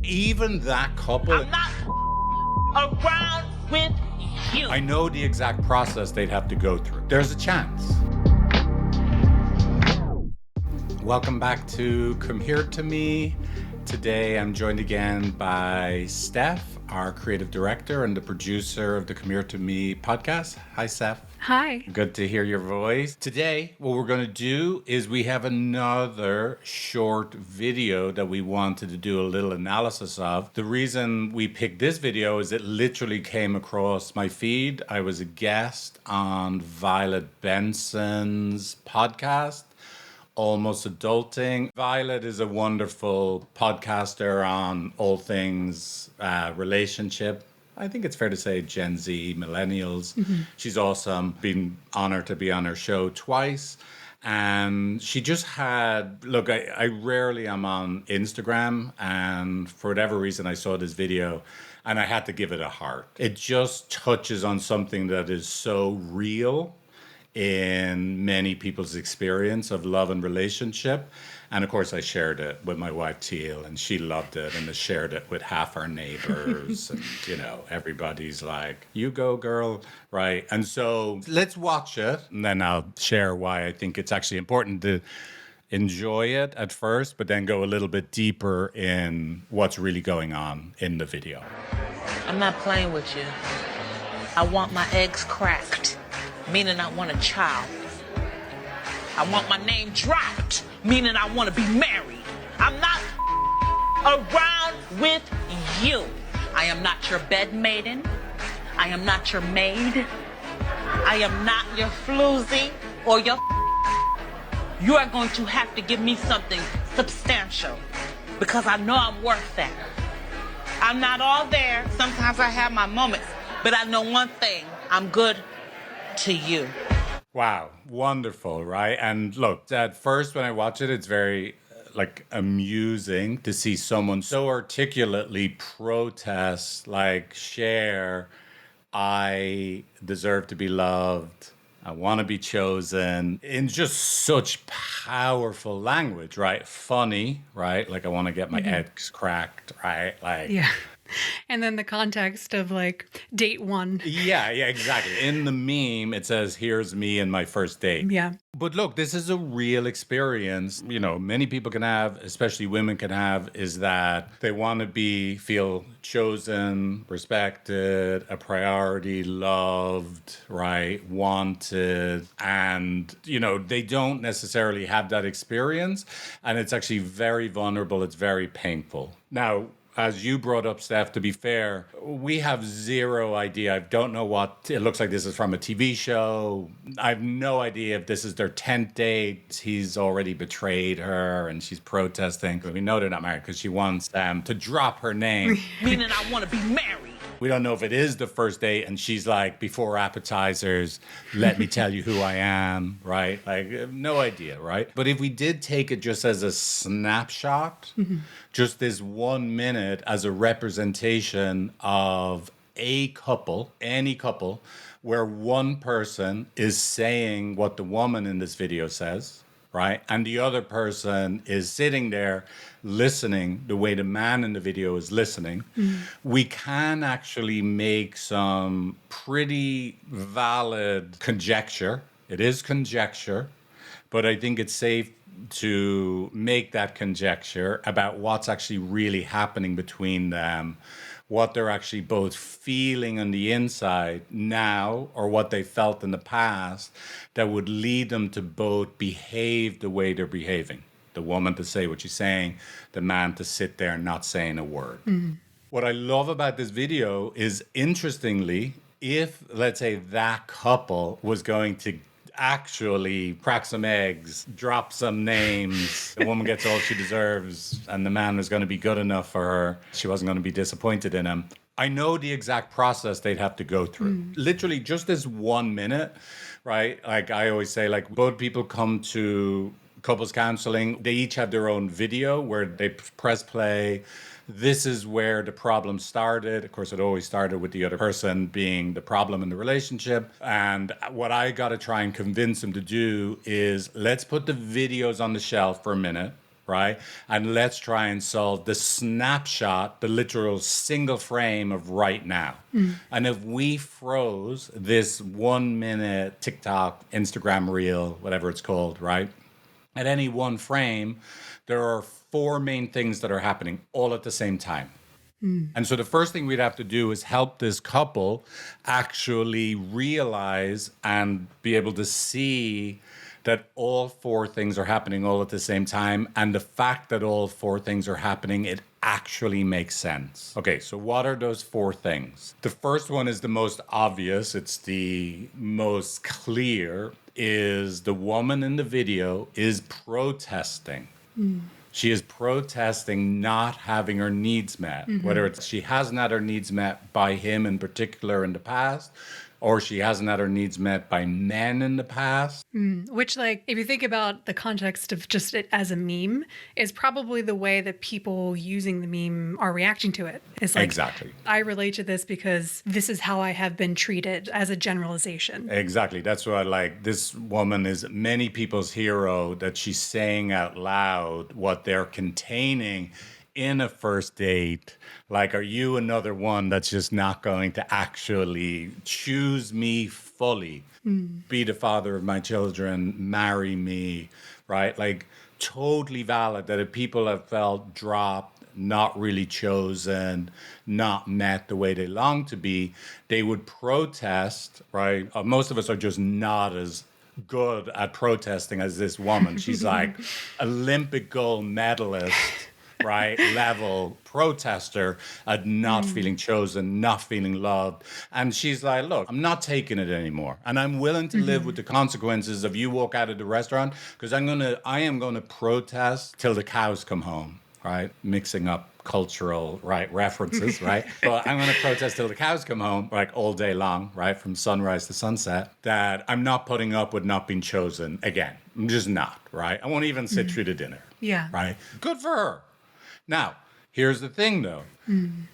Even that couple, I'm not around with you. I know the exact process they'd have to go through. There's a chance. Welcome back to Come Here to Me. Today I'm joined again by Steph, our creative director and the producer of the Come Here to Me podcast. Hi, Steph. Hi. Good to hear your voice. Today, what we're going to do is we have another short video that we wanted to do a little analysis of. The reason we picked this video is it literally came across my feed. I was a guest on Violet Benson's podcast, Almost Adulting. Violet is a wonderful podcaster on all things relationship. I think it's fair to say Gen Z, millennials. Mm-hmm. She's awesome. Been honored to be on her show twice. And she just had, look, I rarely am on Instagram. And for whatever reason, I saw this video and I had to give it a heart. It just touches on something that is so real in many people's experience of love and relationship. And of course, I shared it with my wife, Teale, and she loved it and shared it with half our neighbors. And, you know, everybody's like, you go, girl, right? And so let's watch it. And then I'll share why I think it's actually important to enjoy it at first, but then go a little bit deeper in what's really going on in the video. I'm not playing with you. I want my eggs cracked, meaning I want a child. I want my name dropped, meaning I want to be married. I'm not around with you. I am not your bed maiden. I am not your maid. I am not your floozy or your. You are going to have to give me something substantial because I know I'm worth that. I'm not all there. Sometimes I have my moments, but I know one thing. I'm good to you. Wow, wonderful, right? And look, at first when I watch it, it's very amusing to see someone so articulately protest, share, I deserve to be loved, I want to be chosen, in just such powerful language, right? Funny, right? I want to get my eggs cracked, right? Yeah. And then the context of date one. Yeah, exactly. In the meme, it says, here's me in my first date. Yeah. But look, this is a real experience, many people can have, especially women can have, is that they want to feel chosen, respected, a priority, loved, right, wanted. And, they don't necessarily have that experience. And it's actually very vulnerable. It's very painful. Now, as you brought up, Steph, to be fair, we have zero idea. I don't know what it looks like. This is from a TV show. I have no idea if this is their 10th date. He's already betrayed her and she's protesting. We know they're not married because she wants them to drop her name. Meaning I want to be married. We don't know if it is the first date and she's like, before appetizers, let me tell you who I am, right? No idea, right? But if we did take it just as a snapshot, just this 1 minute as a representation of a couple, any couple, where one person is saying what the woman in this video says, right? And the other person is sitting there listening the way the man in the video is listening, we can actually make some pretty valid conjecture. It is conjecture, but I think it's safe to make that conjecture about what's actually really happening between them, what they're actually both feeling on the inside now or what they felt in the past that would lead them to both behave the way they're behaving. The woman to say what she's saying, the man to sit there not saying a word. What I love about this video is, interestingly, if, let's say, that couple was going to actually crack some eggs, drop some names, the woman gets all she deserves, and the man was going to be good enough for her, she wasn't going to be disappointed in him. I know the exact process they'd have to go through. Literally just this 1 minute, right? I always say, both people come to couples counseling, they each have their own video where they press play. This is where the problem started. Of course, it always started with the other person being the problem in the relationship. And what I got to try and convince them to do is, let's put the videos on the shelf for a minute. right? And let's try and solve the snapshot, the literal single frame of right now. And if we froze this 1 minute TikTok, Instagram reel, whatever it's called, right? At any one frame, there are four main things that are happening all at the same time. And so the first thing we'd have to do is help this couple actually realize and be able to see that all four things are happening all at the same time. And the fact that all four things are happening, it actually makes sense. Okay, so what are those four things? The first one is the most obvious, it's the most clear, is the woman in the video is protesting. She is protesting not having her needs met, whether it's she hasn't had her needs met by him in particular in the past, or she hasn't had her needs met by men in the past. Which, like, if you think about the context of just it as a meme, is probably the way that people using the meme are reacting to it. It's like, Exactly. I relate to this because this is how I have been treated as a generalization. Exactly. That's what I like. This woman is many people's hero, that she's saying out loud what they're containing in a first date. Like, are you another one that's just not going to actually choose me fully, be the father of my children, marry me, right? Like, totally valid that if people have felt dropped, not really chosen, not met the way they long to be, they would protest, right? Most of us are just not as good at protesting as this woman. She's like Olympic gold medalist, right, level protester at not feeling chosen, not feeling loved. And she's like, look, I'm not taking it anymore. And I'm willing to live with the consequences of you walk out of the restaurant, because I am gonna protest till the cows come home, right? Mixing up cultural, right, references, right? But I'm going to protest till the cows come home, like all day long, right, from sunrise to sunset, that I'm not putting up with not being chosen again. I'm just not, right? I won't even sit through the dinner. Yeah. Right? Good for her. Now, here's the thing, though.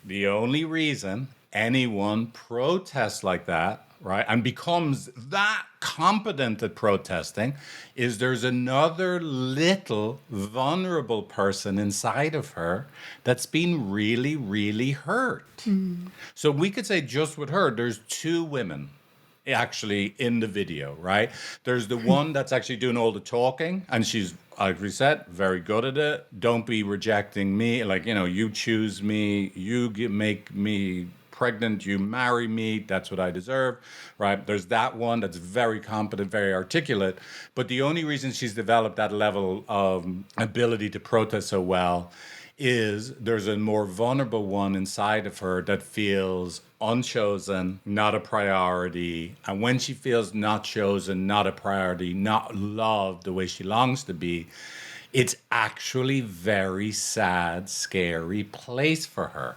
The only reason anyone protests like that, right, and becomes that competent at protesting, is there's another little vulnerable person inside of her that's been really, really hurt. So we could say just with her, there's two women actually in the video, right? There's the one that's actually doing all the talking, and she's, like we said, very good at it. Don't be rejecting me. Like, you choose me, make me pregnant, you marry me, that's what I deserve, right? There's that one that's very competent, very articulate. But the only reason she's developed that level of ability to protest so well is there's a more vulnerable one inside of her that feels unchosen, not a priority. And when she feels not chosen, not a priority, not loved the way she longs to be, it's actually very sad, scary place for her.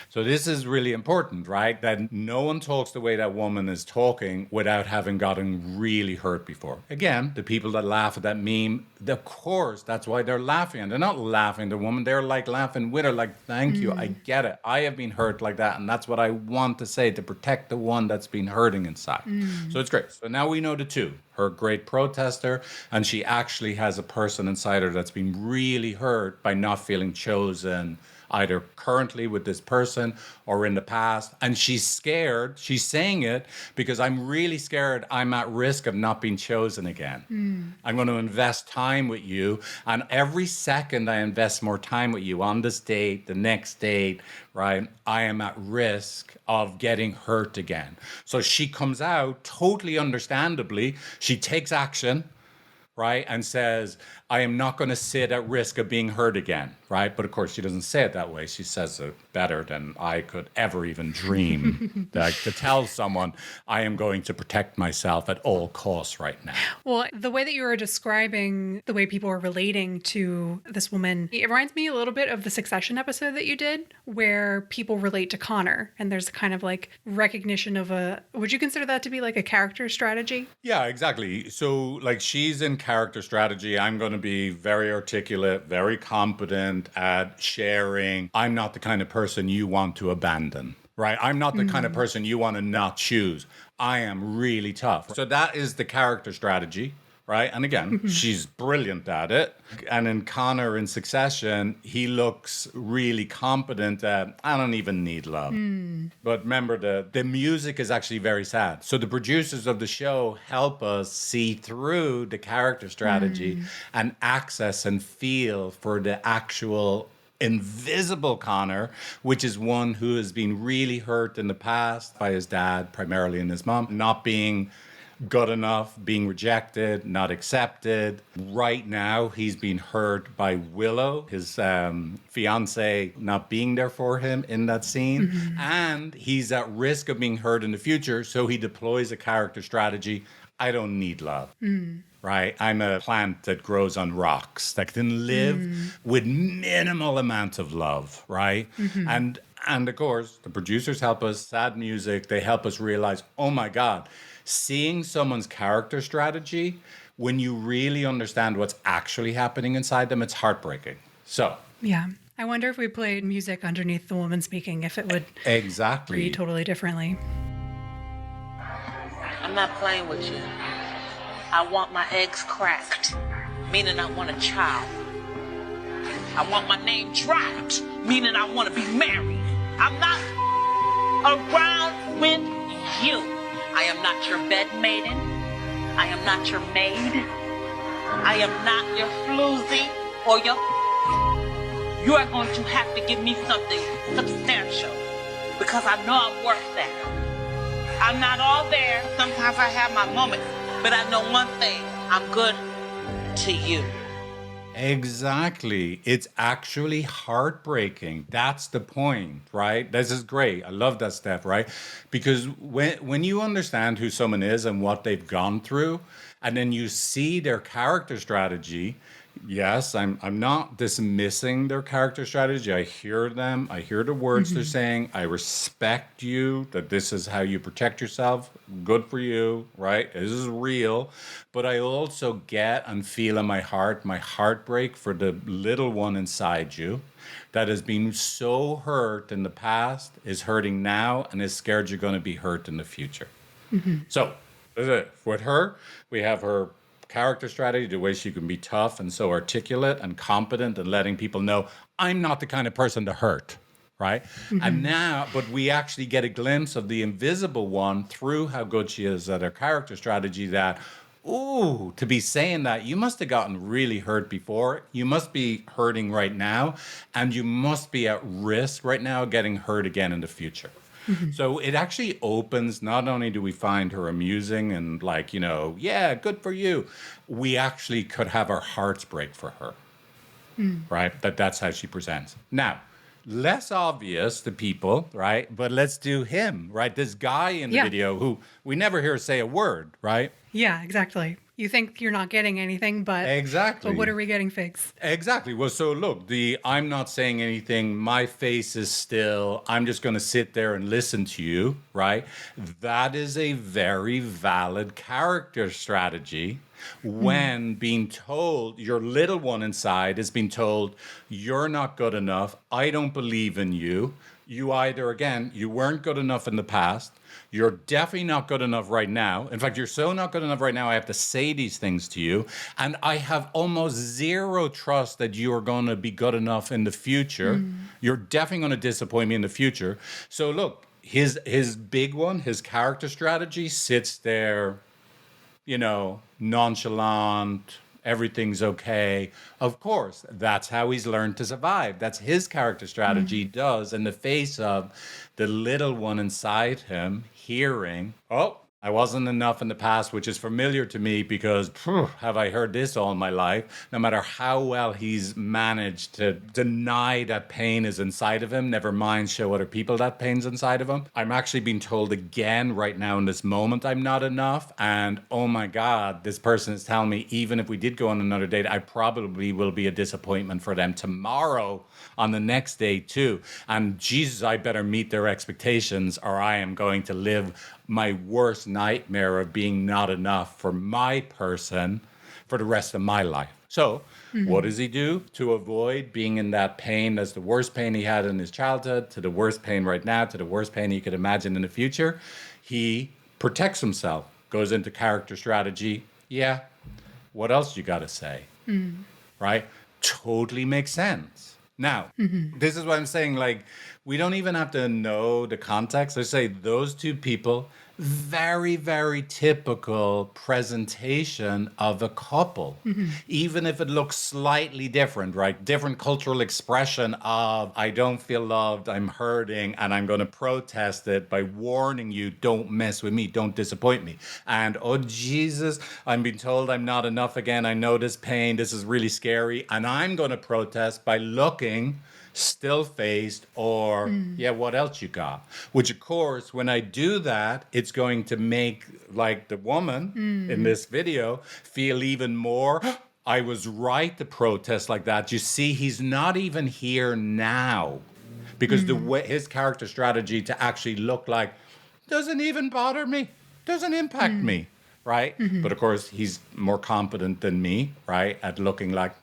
So this is really important, right? That no one talks the way that woman is talking without having gotten really hurt before. Again, the people that laugh at that meme, of course, that's why they're laughing. And they're not laughing at the woman. They're like laughing with her, like, thank you, I get it. I have been hurt like that. And that's what I want to say, to protect the one that's been hurting inside. So it's great. So now we know the two. Her great protester, and she actually has a person inside her that's been really hurt by not feeling chosen, either currently with this person or in the past. And she's scared. She's saying it because I'm really scared I'm at risk of not being chosen again. I'm going to invest time with you. And every second I invest more time with you on this date, the next date, right, I am at risk of getting hurt again. So she comes out totally understandably. She takes action, right, and says, I am not going to sit at risk of being hurt again, right? But of course, she doesn't say it that way. She says it better than I could ever even dream, like to tell someone, I am going to protect myself at all costs right now. Well, the way that you were describing the way people are relating to this woman, it reminds me a little bit of the Succession episode that you did, where people relate to Connor, and there's kind of like recognition of would you consider that to be like a character strategy? Yeah, exactly. So like she's in character strategy. I'm going to be very articulate, very competent at sharing. I'm not the kind of person you want to abandon, right? I'm not the kind of person you want to not choose. I am really tough. So that is the character strategy, right? And again, she's brilliant at it. And in Connor in Succession, he looks really competent at, I don't even need love. But remember, the music is actually very sad. So the producers of the show help us see through the character strategy and access and feel for the actual invisible Connor, which is one who has been really hurt in the past by his dad, primarily, and his mom, not being good enough, being rejected, not accepted. Right now, he's been hurt by Willow, his fiance, not being there for him in that scene. And he's at risk of being hurt in the future. So he deploys a character strategy. I don't need love. Right? I'm a plant that grows on rocks that can live with minimal amount of love, right? And of course, the producers help us, sad music, they help us realize, oh my God, seeing someone's character strategy, when you really understand what's actually happening inside them, it's heartbreaking. So, Yeah. I wonder if we played music underneath the woman speaking, if it would exactly. read totally differently. I'm not playing with you. I want my eggs cracked, meaning I want a child. I want my name dropped, meaning I want to be married. I'm not around with you. I am not your bed maiden. I am not your maid. I am not your floozy or your... You are going to have to give me something substantial because I know I'm worth that. I'm not all there. Sometimes I have my moments, but I know one thing. I'm good to you. Exactly. It's actually heartbreaking. That's the point, right? This is great. I love that, Steph, right? Because when you understand who someone is and what they've gone through, and then you see their character strategy, yes, I'm not dismissing their character strategy. I hear them. I hear the words they're saying. I respect you, that this is how you protect yourself. Good for you, right? This is real. But I also get and feel in my heart, my heartbreak for the little one inside you that has been so hurt in the past, is hurting now, and is scared you're going to be hurt in the future. So with her, we have her character strategy, the way she can be tough and so articulate and competent and letting people know, I'm not the kind of person to hurt, right? And now, but we actually get a glimpse of the invisible one through how good she is at her character strategy, that, ooh, to be saying that, you must have gotten really hurt before. You must be hurting right now, and you must be at risk right now of getting hurt again in the future. So it actually opens, not only do we find her amusing and like, yeah, good for you. We actually could have our hearts break for her, right? That's how she presents. Now, less obvious to people, right? But let's do him, right? This guy in the video who we never hear say a word, right? Yeah, exactly. You think you're not getting anything, but Exactly. But what are we getting, Figs? Exactly. Well, so look, I'm not saying anything, my face is still, I'm just going to sit there and listen to you, right? That is a very valid character strategy when being told, your little one inside is being told, you're not good enough, I don't believe in you. You either, again, you weren't good enough in the past. You're definitely not good enough right now. In fact, you're so not good enough right now, I have to say these things to you. And I have almost zero trust that you are going to be good enough in the future. You're definitely going to disappoint me in the future. So look, his big one, his character strategy sits there, nonchalant, everything's okay. Of course, that's how he's learned to survive. That's his character strategy does in the face of the little one inside him hearing, oh, I wasn't enough in the past, which is familiar to me because have I heard this all my life? No matter how well he's managed to deny that pain is inside of him, never mind show other people that pain's inside of him. I'm actually being told again right now in this moment I'm not enough. And oh my God, this person is telling me even if we did go on another date, I probably will be a disappointment for them tomorrow on the next day too. And Jesus, I better meet their expectations or I am going to live my worst nightmare of being not enough for my person for the rest of my life. So what does he do to avoid being in that pain? That's the worst pain he had in his childhood, to the worst pain right now, to the worst pain he could imagine in the future. He protects himself, goes into character strategy. Yeah, What else you got to say? Right? Totally makes sense. Now, this is what I'm saying. Like, we don't even have to know the context. I say those two people, very, very typical presentation of a couple, even if it looks slightly different, right? Different cultural expression of, I don't feel loved, I'm hurting, and I'm going to protest it by warning you, don't mess with me, don't disappoint me. And, oh, Jesus, I'm being told I'm not enough again. I know this pain, this is really scary. And I'm going to protest by looking still faced or yeah, what else you got? Which of course, when I do that, it's going to make like the woman in this video feel even more I was right to protest like that. You see, he's not even here now because the way his character strategy to actually look like doesn't even bother me, doesn't impact me, right? But of course, he's more competent than me, right, at looking like,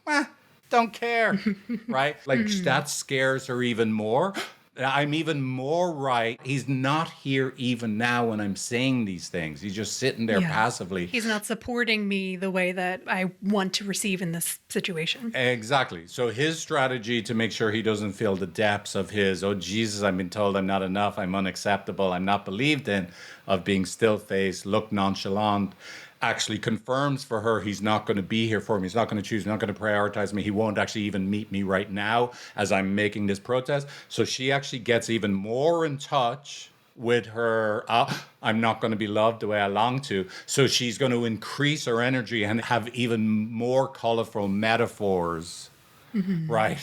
don't care, right? Like that scares her even more. I'm even more right. He's not here even now when I'm saying these things. He's just sitting there passively. He's not supporting me the way that I want to receive in this situation. Exactly. So his strategy to make sure he doesn't feel the depths of his, oh, Jesus, I've been told I'm not enough, I'm unacceptable, I'm not believed in, of being still-faced, look nonchalant, actually confirms for her he's not going to be here for me. He's not going to choose, not going to prioritize me. He won't actually even meet me right now as I'm making this protest. So she actually gets even more in touch with her, I'm not going to be loved the way I long to. So she's going to increase her energy and have even more colorful metaphors, right,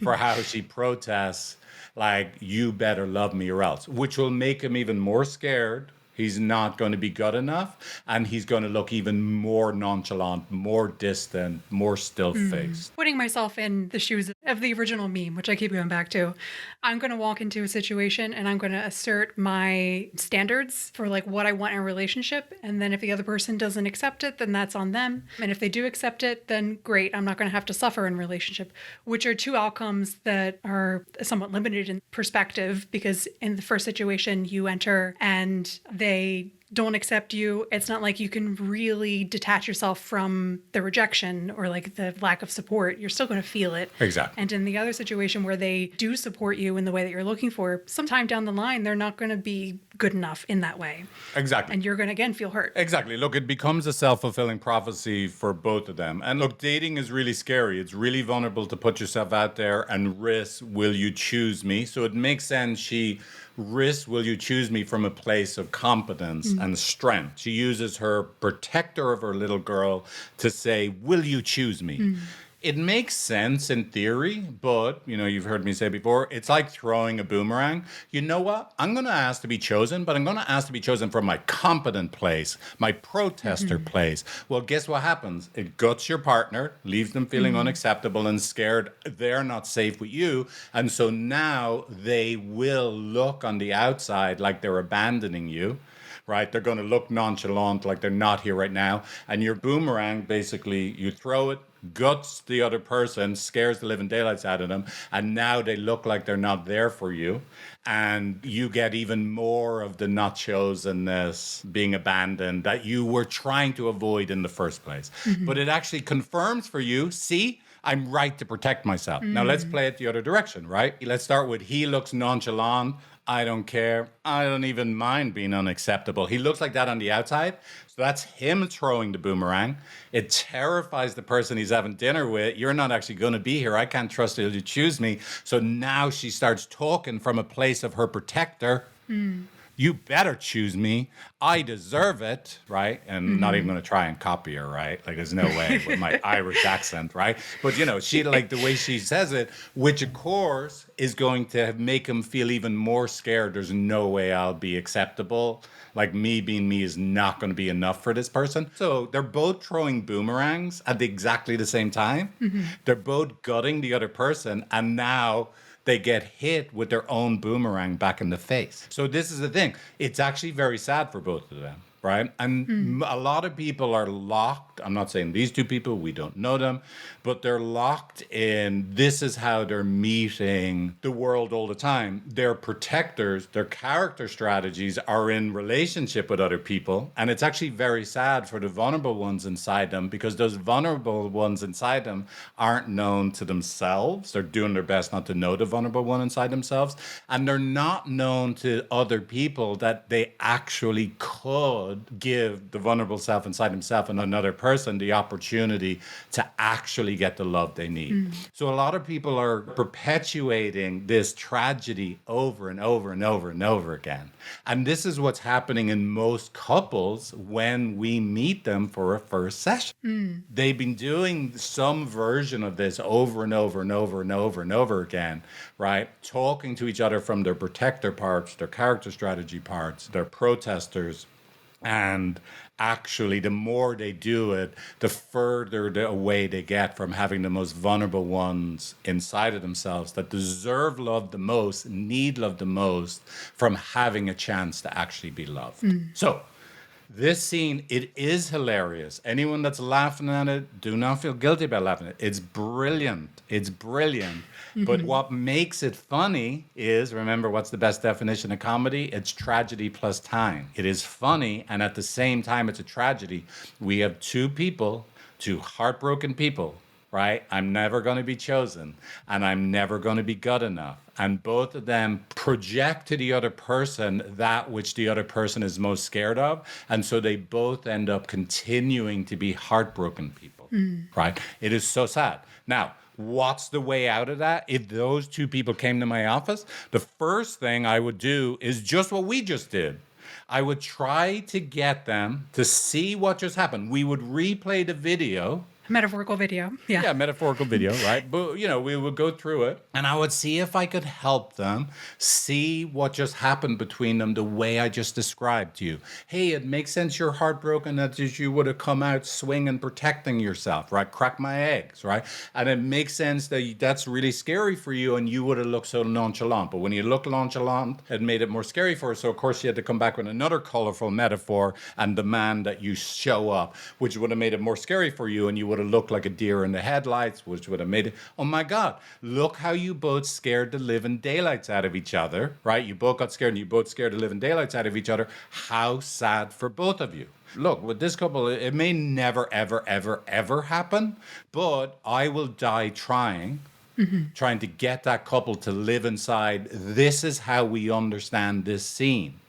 for how she protests, like, you better love me or else, which will make him even more scared. He's not going to be good enough, and he's going to look even more nonchalant, more distant, more still-faced. Putting myself in the shoes of the original meme, which I keep going back to, I'm going to walk into a situation and I'm going to assert my standards for like what I want in a relationship. And then if the other person doesn't accept it, then that's on them. And if they do accept it, then great. I'm not going to have to suffer in a relationship, which are two outcomes that are somewhat limited in perspective, because in the first situation you enter and they don't accept you, it's not like you can really detach yourself from the rejection or like the lack of support. You're still going to feel it. Exactly. And in the other situation where they do support you in the way that you're looking for, sometime down the line, they're not going to be good enough in that way. Exactly. And you're going to, again, feel hurt. Exactly. Look, it becomes a self-fulfilling prophecy for both of them. And look, dating is really scary. It's really vulnerable to put yourself out there and risk, will you choose me? So it makes sense she risks, will you choose me, from a place of competence and strength. She uses her protector of her little girl to say, will you choose me? It makes sense in theory, but, you know, you've heard me say before, it's like throwing a boomerang. You know what? I'm going to ask to be chosen, but I'm going to ask to be chosen from my competent place, my protester place. Well, guess what happens? It guts your partner, leaves them feeling unacceptable and scared. They're not safe with you. And so now they will look on the outside like they're abandoning you. Right? They're going to look nonchalant, like they're not here right now. And your boomerang, basically, you throw it, guts the other person, scares the living daylights out of them, and now they look like they're not there for you. And you get even more of the not chosenness, being abandoned, that you were trying to avoid in the first place. But it actually confirms for you, see, I'm right to protect myself. Now let's play it the other direction, right? Let's start with he looks nonchalant. I don't care. I don't even mind being unacceptable. He looks like that on the outside. So that's him throwing the boomerang. It terrifies the person he's having dinner with. You're not actually going to be here. I can't trust you to choose me. So now she starts talking from a place of her protector. You better choose me. I deserve it, right? And not even going to try and copy her, right? Like, there's no way with my Irish accent, right? But, you know, she, like, the way she says it, which, of course, is going to make him feel even more scared. There's no way I'll be acceptable. Like, me being me is not going to be enough for this person. So they're both throwing boomerangs at exactly the same time. They're both gutting the other person. And now they get hit with their own boomerang back in the face. So this is the thing. It's actually very sad for both of them. right? And a lot of people are locked. I'm not saying these two people, we don't know them, but they're locked in this is how they're meeting the world all the time. Their protectors, their character strategies are in relationship with other people. And it's actually very sad for the vulnerable ones inside them because those vulnerable ones inside them aren't known to themselves. They're doing their best not to know the vulnerable one inside themselves. And they're not known to other people that they actually could give the vulnerable self inside himself and another person the opportunity to actually get the love they need. So a lot of people are perpetuating this tragedy over and over and over and over again. And this is what's happening in most couples when we meet them for a first session. They've been doing some version of this over and over and over and over and over again, right? Talking to each other from their protector parts, their character strategy parts, their protesters. And actually, the more they do it, the further away they get from having the most vulnerable ones inside of themselves that deserve love the most, need love the most, from having a chance to actually be loved. So, this scene, it is hilarious. Anyone that's laughing at it, do not feel guilty about laughing at it. It's brilliant. It's brilliant. But what makes it funny is, remember, what's the best definition of comedy? It's tragedy plus time. It is funny, and at the same time, it's a tragedy. We have two people, two heartbroken people, right? I'm never going to be chosen, and I'm never going to be good enough. And both of them project to the other person that which the other person is most scared of. And so they both end up continuing to be heartbroken people, right? It is so sad. Now, what's the way out of that? If those two people came to my office, the first thing I would do is just what we just did. I would try to get them to see what just happened. We would replay the video. Metaphorical video. Yeah. Yeah, metaphorical video, right? But, we would go through it and I would see if I could help them see what just happened between them the way I just described to you. Hey, it makes sense you're heartbroken that you would have come out swinging, protecting yourself, right? Crack my eggs, right? And it makes sense that that's really scary for you and you would have looked so nonchalant. But when you look nonchalant, it made it more scary for her. So, of course, you had to come back with another colorful metaphor and demand that you show up, which would have made it more scary for you and you would have looked like a deer in the headlights, which would have made it, oh my God, look how you both scared the living daylights out of each other, right? You both got scared and you both scared the living daylights out of each other. How sad for both of you. Look, with this couple, it may never, ever, ever, ever happen, but I will die trying to get that couple to live inside. This is how we understand this scene.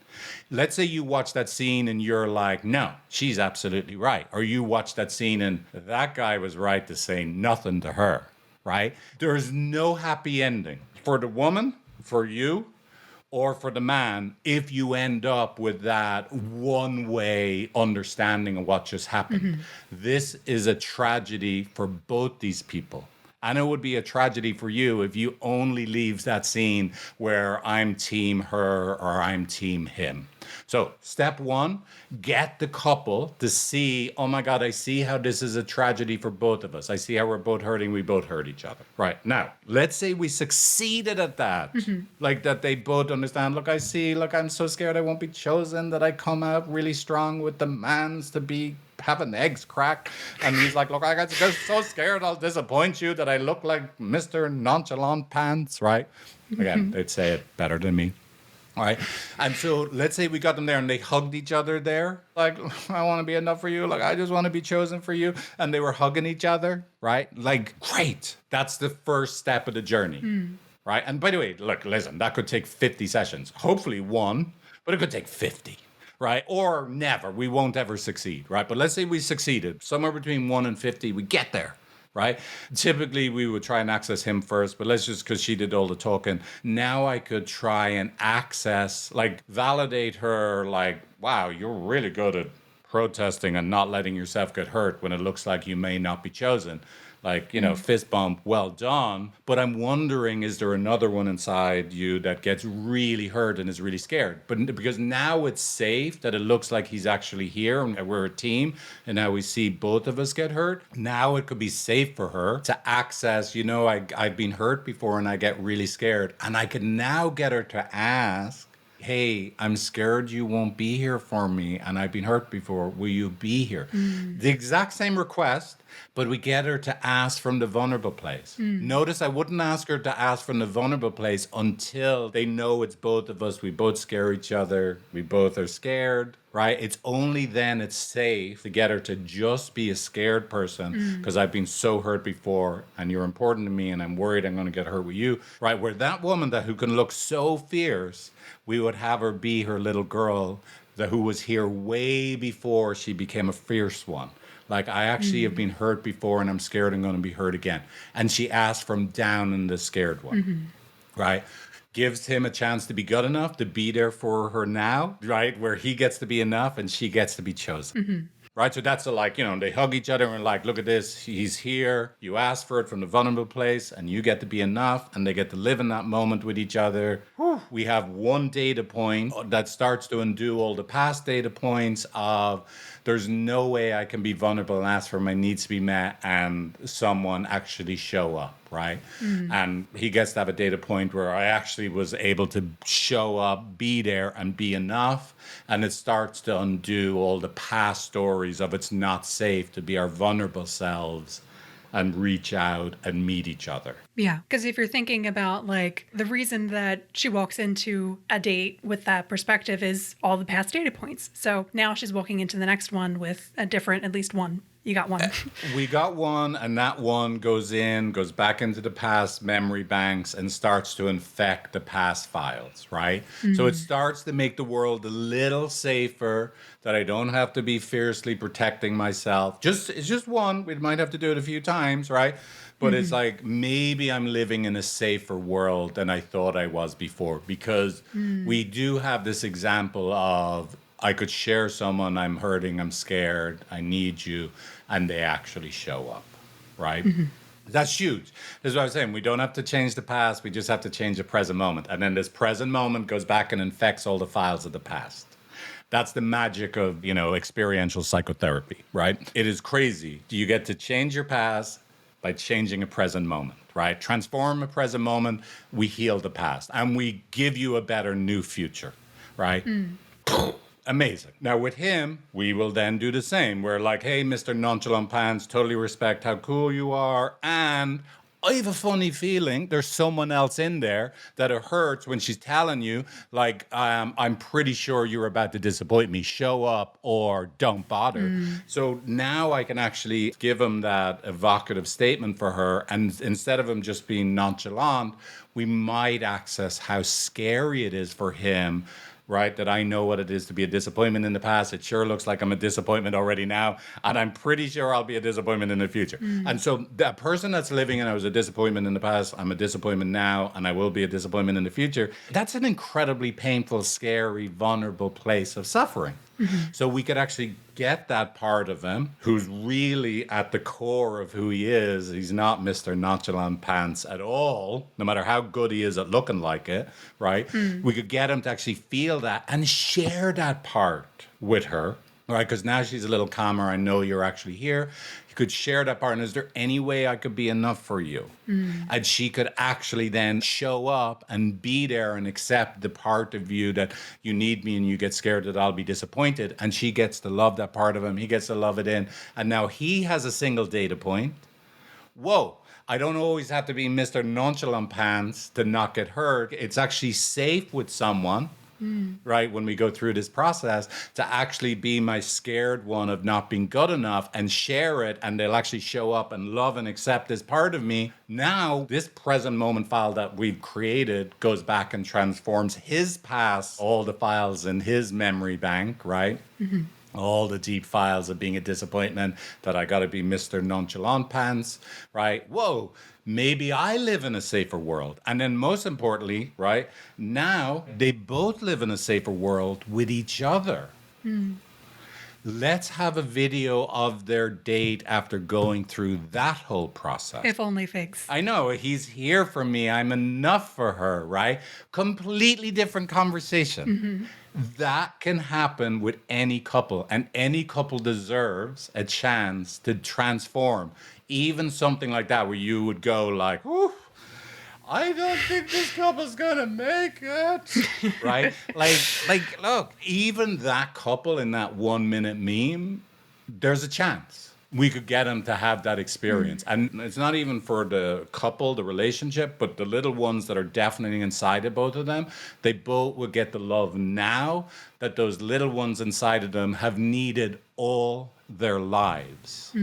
Let's say you watch that scene and you're like, no, she's absolutely right. Or you watch that scene and that guy was right to say nothing to her, right? There's no happy ending for the woman, for you, or for the man if you end up with that one-way understanding of what just happened. This is a tragedy for both these people. And it would be a tragedy for you if you only leave that scene where I'm team her or I'm team him. So step one, get the couple to see, oh my God, I see how this is a tragedy for both of us. I see how we're both hurting. We both hurt each other. Right. Now, let's say we succeeded at that. Like that they both understand, look, I see, look, I'm so scared I won't be chosen, that I come out really strong with demands to be having eggs cracked. And he's like, look, I got so scared I'll disappoint you that I look like Mr. Nonchalant Pants, right? Again, they'd say it better than me. All right. And so let's say we got them there and they hugged each other there. Like, I want to be enough for you. Like, I just want to be chosen for you. And they were hugging each other, right? Like, great. That's the first step of the journey, right? And by the way, look, listen, that could take 50 sessions. Hopefully one, but it could take 50. Right? Or never. We won't ever succeed, right? But let's say we succeeded. Somewhere between 1 and 50, we get there, right? Typically, we would try and access him first, but let's just, because she did all the talking. Now I could try and access, like, validate her, like, wow, you're really good at protesting and not letting yourself get hurt when it looks like you may not be chosen. Like, fist bump, well done. But I'm wondering, is there another one inside you that gets really hurt and is really scared? But because now it's safe that it looks like he's actually here and we're a team and now we see both of us get hurt. Now it could be safe for her to access, I've been hurt before and I get really scared. And I can now get her to ask, hey, I'm scared you won't be here for me and I've been hurt before. Will you be here? The exact same request, but we get her to ask from the vulnerable place. Notice I wouldn't ask her to ask from the vulnerable place until they know it's both of us. We both scare each other. We both are scared, right? It's only then it's safe to get her to just be a scared person because I've been so hurt before and you're important to me and I'm worried I'm going to get hurt with you, right? Where that woman who can look so fierce, we would have her be her little girl who was here way before she became a fierce one. Like, I actually have been hurt before and I'm scared I'm going to be hurt again. And she asked from down in the scared one, right? Gives him a chance to be good enough to be there for her now, right? Where he gets to be enough and she gets to be chosen. Right, so that's they hug each other and like, look at this, he's here. You ask for it from the vulnerable place, and you get to be enough, and they get to live in that moment with each other. We have one data point that starts to undo all the past data points of there's no way I can be vulnerable and ask for my needs to be met, and someone actually show up. Right. And he gets to have a data point where I actually was able to show up, be there, and be enough. And it starts to undo all the past stories of it's not safe to be our vulnerable selves and reach out and meet each other. Yeah. Because if you're thinking about like the reason that she walks into a date with that perspective is all the past data points. So now she's walking into the next one with a different, at least one. You got one. We got one, and that one goes back into the past memory banks and starts to infect the past files, right? So it starts to make the world a little safer, that I don't have to be fiercely protecting myself. It's just one. We might have to do it a few times, right? But it's like, maybe I'm living in a safer world than I thought I was before, because we do have this example of I could share someone, I'm hurting, I'm scared, I need you, and they actually show up, right? That's huge. This is what I was saying. We don't have to change the past. We just have to change the present moment. And then this present moment goes back and infects all the files of the past. That's the magic of, experiential psychotherapy, right? It is crazy. You get to change your past by changing a present moment, right? Transform a present moment, we heal the past, and we give you a better new future, right? Amazing. Now with him, we will then do the same. We're like, hey, Mr. Nonchalant Pants, totally respect how cool you are. And I have a funny feeling there's someone else in there that it hurts when she's telling you, like, I'm pretty sure you're about to disappoint me. Show up or don't bother. So now I can actually give him that evocative statement for her. And instead of him just being nonchalant, we might access how scary it is for him, right? That I know what it is to be a disappointment in the past. It sure looks like I'm a disappointment already now. And I'm pretty sure I'll be a disappointment in the future. And so that person that's living in, I was a disappointment in the past, I'm a disappointment now, and I will be a disappointment in the future. That's an incredibly painful, scary, vulnerable place of suffering. So we could actually get that part of him who's really at the core of who he is. He's not Mr. Nonchalant Pants at all, no matter how good he is at looking like it, right? We could get him to actually feel that and share that part with her, right? Because now she's a little calmer. I know you're actually here. You could share that part. And is there any way I could be enough for you? And she could actually then show up and be there and accept the part of you that you need me and you get scared that I'll be disappointed. And she gets to love that part of him. He gets to love it in. And now he has a single data point. Whoa. I don't always have to be Mr. Nonchalant Pants to not get hurt. It's actually safe with someone, right, when we go through this process, to actually be my scared one of not being good enough and share it, and they'll actually show up and love and accept this part of me. Now, this present moment file that we've created goes back and transforms his past, all the files in his memory bank, right? All the deep files of being a disappointment, that I got to be Mr. Nonchalant Pants, right? Whoa, maybe I live in a safer world. And then most importantly, right, now they both live in a safer world with each other. Let's have a video of their date after going through that whole process. If only Figs. I know, he's here for me. I'm enough for her, right? Completely different conversation. That can happen with any couple, and any couple deserves a chance to transform. Even something like that, where you would go like, whew, I don't think this couple's gonna make it. Right? Look, even that couple in that 1 minute meme, there's a chance we could get them to have that experience. And it's not even for the couple, the relationship, but the little ones that are definitely inside of both of them. They both will get the love now that those little ones inside of them have needed all their lives.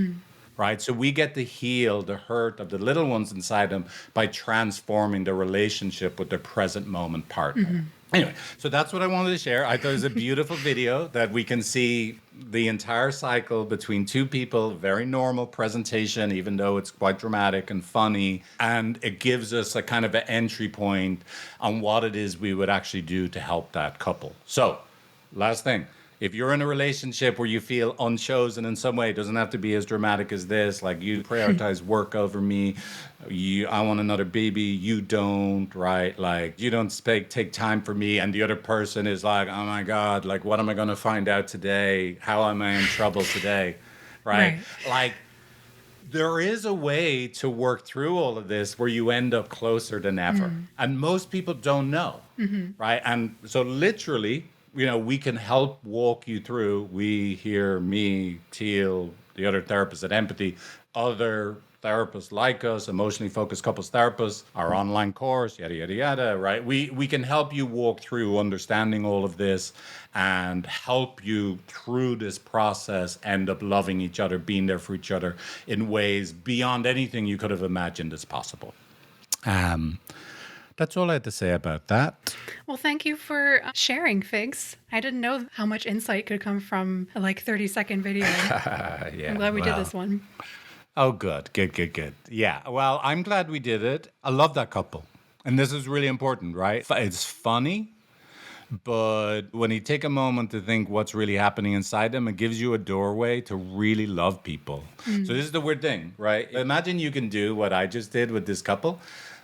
Right? So we get to heal the hurt of the little ones inside them by transforming the relationship with their present moment partner. Anyway, so that's what I wanted to share. I thought it was a beautiful video that we can see the entire cycle between two people, very normal presentation, even though it's quite dramatic and funny. And it gives us a kind of an entry point on what it is we would actually do to help that couple. So, last thing. If you're in a relationship where you feel unchosen in some way, it doesn't have to be as dramatic as this. Like, you prioritize work over me. I want another baby. You don't, right? Like, you don't take time for me. And the other person is like, oh my God, like, what am I going to find out today? How am I in trouble today? Right? Like, there is a way to work through all of this where you end up closer than ever. And most people don't know, right? And so literally, we can help walk you through. We here, me, Teale, the other therapists at Empathy, other therapists like us, emotionally focused couples therapists, our online course, yada, yada, yada, right? We can help you walk through understanding all of this and help you through this process, end up loving each other, being there for each other in ways beyond anything you could have imagined as possible. That's all I had to say about that. Well, thank you for sharing, Figs. I didn't know how much insight could come from a 30-second video. Yeah, I'm glad we did this one. Oh, good. Yeah, well, I'm glad we did it. I love that couple. And this is really important, right? It's funny, but when you take a moment to think what's really happening inside them, it gives you a doorway to really love people. So this is the weird thing, right? Imagine you can do what I just did with this couple.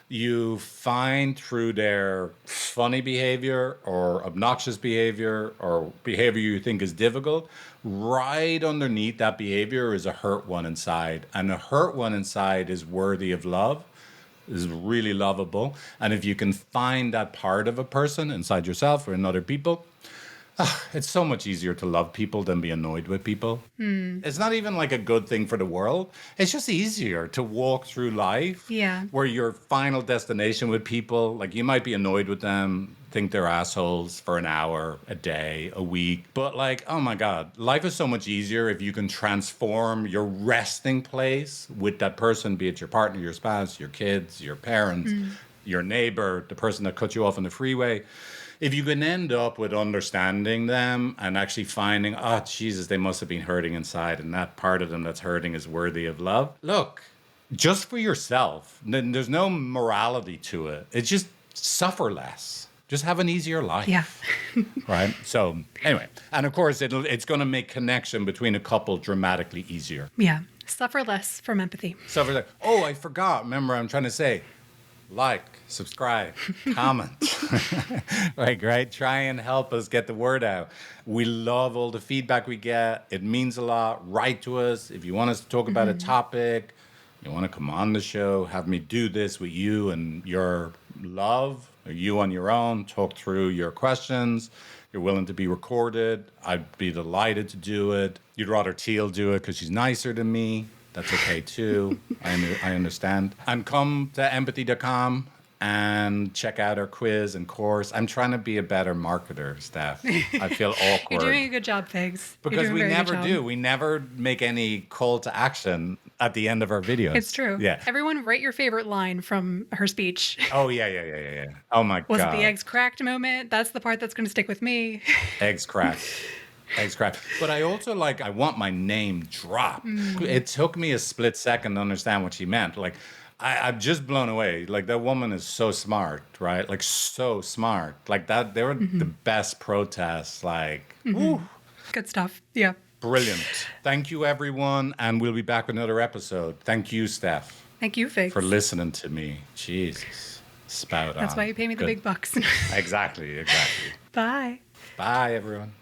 You find through their funny behavior or obnoxious behavior or behavior you think is difficult, right underneath that behavior is a hurt one inside. And a hurt one inside is worthy of love, is really lovable. And if you can find that part of a person inside yourself or in other people, it's so much easier to love people than be annoyed with people. It's not even like a good thing for the world. It's just easier to walk through life where your final destination with people, like you might be annoyed with them, think they're assholes for an hour, a day, a week. But like, oh my God, life is so much easier if you can transform your resting place with that person, be it your partner, your spouse, your kids, your parents, your neighbor, the person that cut you off on the freeway. If you can end up with understanding them and actually finding, oh, Jesus, they must have been hurting inside, and that part of them that's hurting is worthy of love. Look, just for yourself, there's no morality to it. It's just suffer less. Just have an easier life. Yeah. Right? So anyway, and of course, it's going to make connection between a couple dramatically easier. Yeah. Suffer less from empathy. Suffer less. Oh, I forgot. Remember, I'm trying to say, like, subscribe, comment, right? Try and help us get the word out. We love all the feedback we get. It means a lot. Write to us. If you want us to talk about a topic, you want to come on the show, have me do this with you and your love, or you on your own, talk through your questions. You're willing to be recorded. I'd be delighted to do it. You'd rather Teale do it because she's nicer than me. That's okay too. I understand. And come to empathy.com and check out our quiz and course. I'm trying to be a better marketer, Steph. I feel awkward. You're doing a good job, Figs. Because we never do. We never make any call to action at the end of our videos. It's true. Yeah. Everyone write your favorite line from her speech. Oh, yeah. Oh, my God. Was it the eggs cracked moment? That's the part that's going to stick with me. Eggs cracked. But I also I want my name dropped. It took me a split second to understand what she meant. Like, I'm just blown away. Like, that woman is so smart, right? Like, so smart. Like, that, they were the best protests. Like, woo. Good stuff. Yeah. Brilliant. Thank you, everyone. And we'll be back with another episode. Thank you, Steph. Thank you, Figs. For listening to me. Jesus. Spout on. That's why you pay me the big bucks. Exactly. Bye. Bye, everyone.